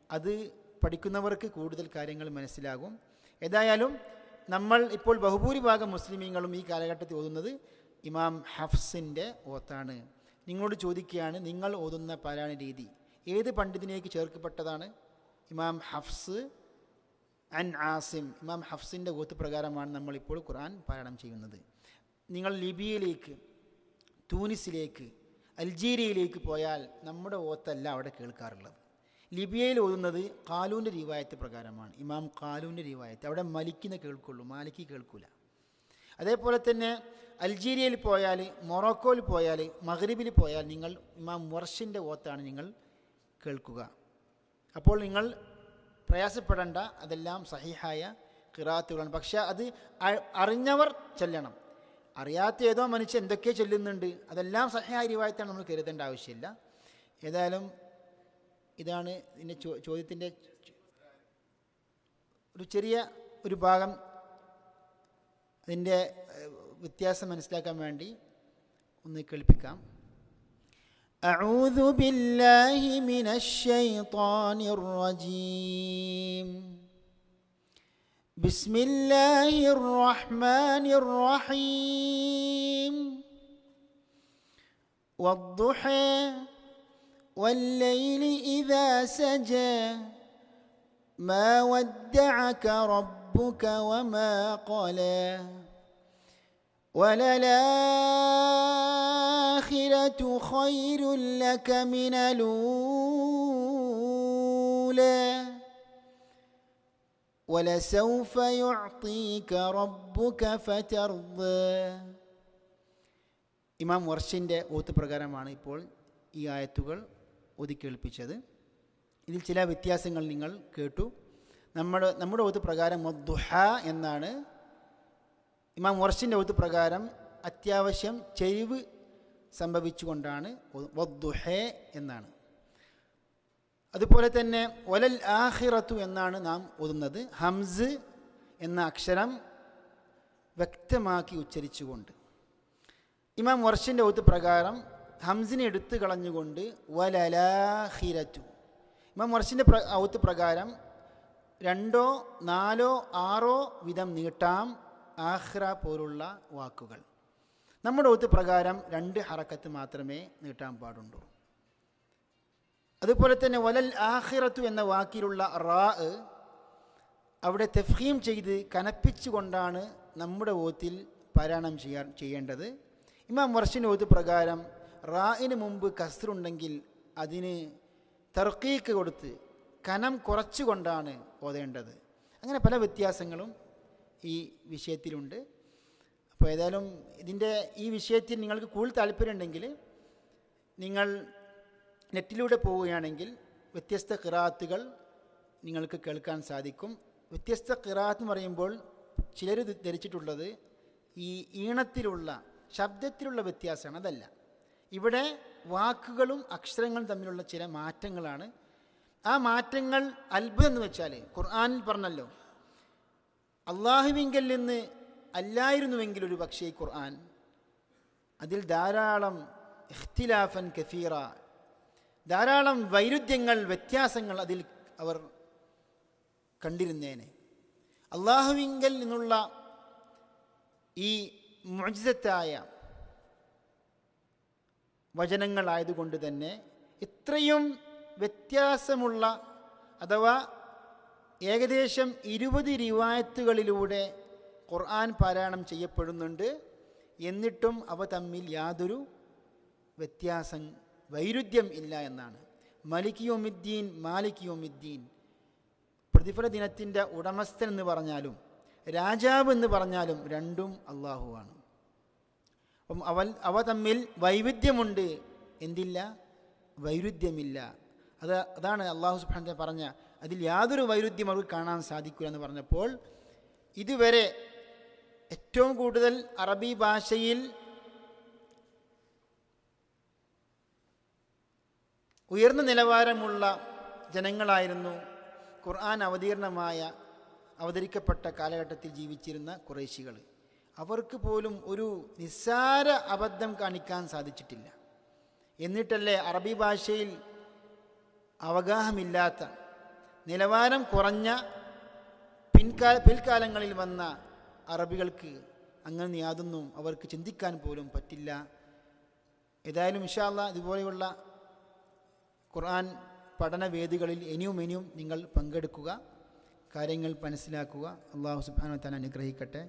അത് പഠിക്കുന്നവർക്ക് കൂടുതൽ കാര്യങ്ങൾ മനസ്സിലാകും. ഏതായാലും നമ്മൾ ഇപ്പോൾ ബഹുഭൂരിഭാഗം മുസ്ലിമീങ്ങളും ഈ കാലഘട്ടത്തിൽ ഓതുന്നത് ഇമാം ഹഫ്സിൻ്റെ ഓത്താണ്. നിങ്ങളോട് ചോദിക്കുകയാണ്, നിങ്ങൾ ഓതുന്ന പാരായണ രീതി ഏത് പണ്ഡിതനേക്ക് ചേർക്കപ്പെട്ടതാണ്? ഇമാം ഹഫ്സ് അൻ ആസിം. ഇമാം ഹഫ്സിൻ്റെ ഓത്ത് പ്രകാരമാണ് നമ്മളിപ്പോൾ ഖുർആൻ പാരായണം ചെയ്യുന്നത്. നിങ്ങൾ ലിബിയയിലേക്ക്, തൂനിസിലേക്ക്, അൽജീരിയയിലേക്ക് പോയാൽ നമ്മുടെ ഓത്തല്ല അവിടെ കേൾക്കാറുള്ളത്. ലിബിയയിൽ ഓതുന്നത് ഖാലൂൻ്റെ റിവായത്ത് പ്രകാരമാണ്. ഇമാം ഖാലൂൻ്റെ റിവായത്ത്. അവിടെ മലിക്കിനെ കേൾക്കുള്ളൂ, മാലിക്കി കേൾക്കില്ല. അതേപോലെ തന്നെ അൽജീരിയയിൽ പോയാൽ, മൊറോക്കോയിൽ പോയാൽ, മഗ്രിബിൽ പോയാൽ നിങ്ങൾ ഇമാം വർഷിൻ്റെ ഓത്താണ് നിങ്ങൾ കേൾക്കുക. അപ്പോൾ നിങ്ങൾ പ്രയാസപ്പെടേണ്ട, അതെല്ലാം സഹിഹായ ഖിറാത്തുകളാണ്. പക്ഷേ അത് അറിഞ്ഞവർ ചെല്ലണം. അറിയാത്ത ഏതോ മനുഷ്യൻ എന്തൊക്കെ ചൊല്ലുന്നുണ്ട്, അതെല്ലാം സഹിഹായ റിവായത്താണ്, നമ്മൾ കരുതേണ്ട ആവശ്യമില്ല. ഏതായാലും ഇതാണ് ഇതിൻ്റെ ചോദ്യത്തിൻ്റെ ഒരു ചെറിയ ഒരു ഭാഗം. അതിൻ്റെ വ്യത്യാസം മനസ്സിലാക്കാൻ വേണ്ടി ഒന്ന് കേൾപ്പിക്കാം. അഊദു ബില്ലാഹി മിനശ് ശൈത്വാനിർ റജീം. ബിസ്മില്ലാഹിർ റഹ്മാനിർ റഹീം. വദ്ദുഹാ വല്ലൈലി ഇദാ സജാ മാ വദ്ദഅക റബ്ബുക വമാ ഖലാ വലലാഖിറതു ഖൈറുൻ ലക മിനൽ ഊലാ വലസൗഫ യുഅ്തീക റബ്ബുക ഫതർദാ. ഇമാം വർഷിൻ്റെ ഓത്ത് പ്രകാരമാണ് ഇപ്പോൾ ഈ ആയത്തുകൾ ഒതുക്കേൽപ്പിച്ചത്. ഇതിൽ ചില വ്യത്യാസങ്ങൾ നിങ്ങൾ കേട്ടു. നമ്മുടെ ഓത്ത് പ്രകാരം വദ്ദുഹ എന്നാണ്. ഇമാം വർഷിൻ്റെ ഓത്ത് പ്രകാരം അത്യാവശ്യം ചെരിവ് സംഭവിച്ചുകൊണ്ടാണ് വദ്ദുഹ എന്നാണ്. അതുപോലെ തന്നെ വലൽ ആഖിറത്തു എന്നാണ് നാം ഓതുന്നത്. ഹംസ് എന്ന അക്ഷരം വ്യക്തമാക്കി ഉച്ചരിച്ചുകൊണ്ട്. ഇമാം വർഷിൻ്റെ ഓത്ത് പ്രകാരം ഹംസിനെ എടുത്തു കളഞ്ഞുകൊണ്ട് വലലാഖിറത്തു. ഇമാം വർഷിൻ്റെ ഓത്ത് പ്രകാരം 2, 4, 6 വിധം നീട്ടാം ആഖിറ പോലുള്ള വാക്കുകൾ. നമ്മുടെ ഓത്ത് പ്രകാരം 2 ഹറക്കത്ത് മാത്രമേ നീട്ടാൻ പാടുള്ളൂ. അതുപോലെ തന്നെ വലൽ ആഖിറത്തു എന്ന വാക്കിലുള്ള റാ അവിടെ തഫ്ഹീം ചെയ്ത് കനപ്പിച്ചുകൊണ്ടാണ് നമ്മുടെ ഓത്തിൽ പാരായണം ചെയ്യേണ്ടത്. ഇമാം വർഷിൻ്റെ ഓത്ത് പ്രകാരം റായിന് മുമ്പ് കസ്റുണ്ടെങ്കിൽ അതിന് തർക്കീക്ക് കൊടുത്ത് കനം കുറച്ചുകൊണ്ടാണ് ഓതേണ്ടത്. അങ്ങനെ പല വ്യത്യാസങ്ങളും ഈ വിഷയത്തിലുണ്ട്. അപ്പോൾ ഏതായാലും ഈ വിഷയത്തിൽ നിങ്ങൾക്ക് കൂടുതൽ താല്പര്യമുണ്ടെങ്കിൽ നിങ്ങൾ നെറ്റിലൂടെ പോവുകയാണെങ്കിൽ വ്യത്യസ്ത ഖിറാത്തുകൾ നിങ്ങൾക്ക് കേൾക്കാൻ സാധിക്കും. വ്യത്യസ്ത ഖിറാത്ത് എന്ന് പറയുമ്പോൾ ചിലർ ധരിച്ചിട്ടുള്ളത് ഈ ഈണത്തിലുള്ള ശബ്ദത്തിലുള്ള വ്യത്യാസമാണ്. അതല്ല, ഇവിടെ വാക്കുകളും അക്ഷരങ്ങളും തമ്മിലുള്ള ചില മാറ്റങ്ങളാണ്. ആ മാറ്റങ്ങൾ അത്ഭുതം എന്ന് വെച്ചാൽ ഖുർആനിൽ പറഞ്ഞല്ലോ, അള്ളാഹുവിങ്കൽ നിന്ന് അല്ലായിരുന്നുവെങ്കിൽ ഒരു പക്ഷേ ഖുർആൻ അതിൽ ധാരാളം ഇഖ്തിലാഫൻ കസീറ, ധാരാളം വൈരുദ്ധ്യങ്ങൾ, വ്യത്യാസങ്ങൾ അതിൽ അവർ കണ്ടിരുന്നേനെ. അള്ളാഹുവിങ്കൽ നിന്നുള്ള ഈ മുഅ്ജിസത്തായ വചനങ്ങളായതുകൊണ്ട് തന്നെ ഇത്രയും വ്യത്യാസമുള്ള, അഥവാ ഏകദേശം 20 റിവായത്തുകളിലൂടെ ഖുർആൻ പാരായണം ചെയ്യപ്പെടുന്നുണ്ട്. എന്നിട്ടും അവ തമ്മിൽ യാതൊരു വൈരുദ്ധ്യം ഇല്ല എന്നാണ്. മലിക് യൗമിദ്ദീൻ, മാലിക് യൗമിദ്ദീൻ, പ്രതിഫല ദിനത്തിൻ്റെ ഉടമസ്ഥൻ എന്ന് പറഞ്ഞാലും രാജാവ് എന്ന് പറഞ്ഞാലും രണ്ടും അള്ളാഹുവാണ്. അപ്പം അവ തമ്മിൽ വൈവിധ്യമുണ്ട്, എന്തില്ല? വൈരുദ്ധ്യമില്ല. അതാണ് അള്ളാഹു സുബ്ഹാനഹു വ തആല പറഞ്ഞ അതിൽ യാതൊരു വൈരുദ്ധ്യം അവർക്ക് കാണാൻ സാധിക്കില്ല എന്ന് പറഞ്ഞപ്പോൾ, ഇതുവരെ ഏറ്റവും കൂടുതൽ അറബി ഭാഷയിൽ ഉയർന്ന നിലവാരമുള്ള ജനങ്ങളായിരുന്നു ഖുർആൻ അവതരിക്കപ്പെട്ട കാലഘട്ടത്തിൽ ജീവിച്ചിരുന്ന ഖുറൈശികൾ. അവർക്ക് പോലും ഒരു നിസ്സാര അബദ്ധം കാണിക്കാൻ സാധിച്ചിട്ടില്ല. എന്നിട്ടല്ലേ അറബി ഭാഷയിൽ അവഗാഹമില്ലാത്ത, നിലവാരം കുറഞ്ഞ പിൽക്കാലങ്ങളിൽ വന്ന അറബികൾക്ക് അങ്ങനെ യാതൊന്നും അവർക്ക് ചിന്തിക്കാൻ പോലും പറ്റില്ല. ഏതായാലും ഇൻഷാ അല്ലാഹ് ഇതുപോലെയുള്ള ഖുർആൻ പഠനവേദികളിൽ ഇനിയും നിങ്ങൾ പങ്കെടുക്കുക, കാര്യങ്ങൾ മനസ്സിലാക്കുക. അല്ലാഹു സുബ്ഹാനഹു വ തആല അനുഗ്രഹിക്കട്ടെ.